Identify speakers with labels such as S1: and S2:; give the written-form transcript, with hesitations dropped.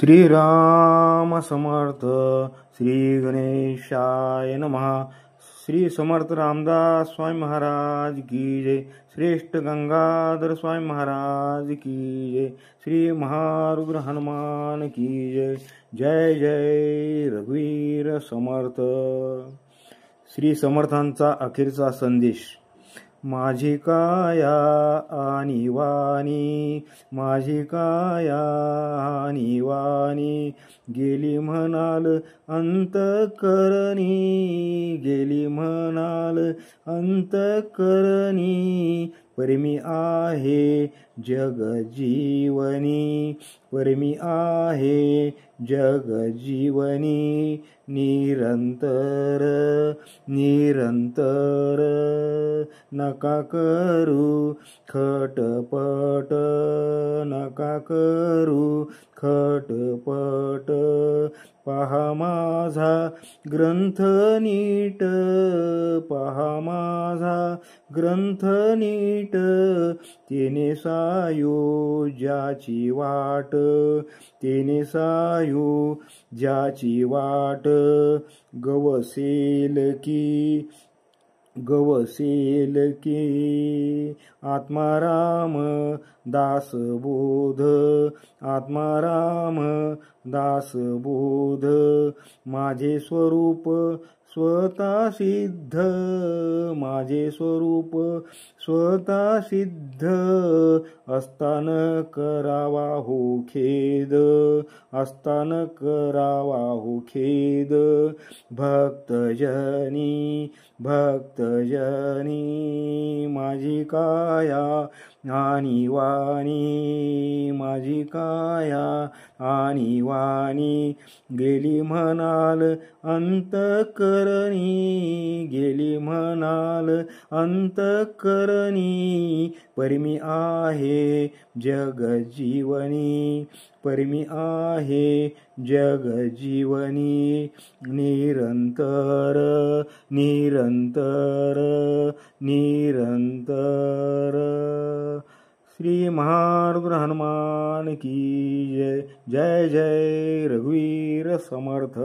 S1: श्रीराम समर्थ. श्री गणेशाय नमः. श्री समर्थ रामदास स्वामी महाराज की जय. श्रेष्ठ गंगाधर स्वामी महाराज की जय. श्री महारुद्र हनुमान की जय. जय जय रघुवीर समर्थ. श्री समर्थांचा अखेरचा संदेश. माझी काया आणि वाणी, माझी काया आणि वाणी, गेली म्हणाल अंतःकरणी, गेली म्हणाल अंतःकरणी. परमी आहे जग जीवनी, परमी आहे जग जीवनी. निरंतर निरंतर नका करू खटपट, नका करू खटपट. पहा माझा ग्रंथ नीट, पहा माझा ग्रंथ नीट. तेने सायो ज्याची वाट, तेने सायो ज्याची वाट. गवसेल की, गवसेल की. आत्माराम दासबोध, आत्माराम दासबोध. माझे स्वरूप स्वतः सिद्ध, माझे स्वरूप स्वतः सिद्ध. असतान करावा हो खेद, असतान करावा हो खेद. भक्तजनी, भक्तजनी, माझी काया आणि वाणी, माझी काया आणि वाणी. गेली म्हणाल अंतःकरणी, गेली म्हणाल अंतःकरणी. परमी आहे जग जीवनी, परमी आहे जग जीवनी. निरंतर निरंतर निरंतर. श्री महारुद्र हनुमान की जय. जय जय रघुवीर समर्थ.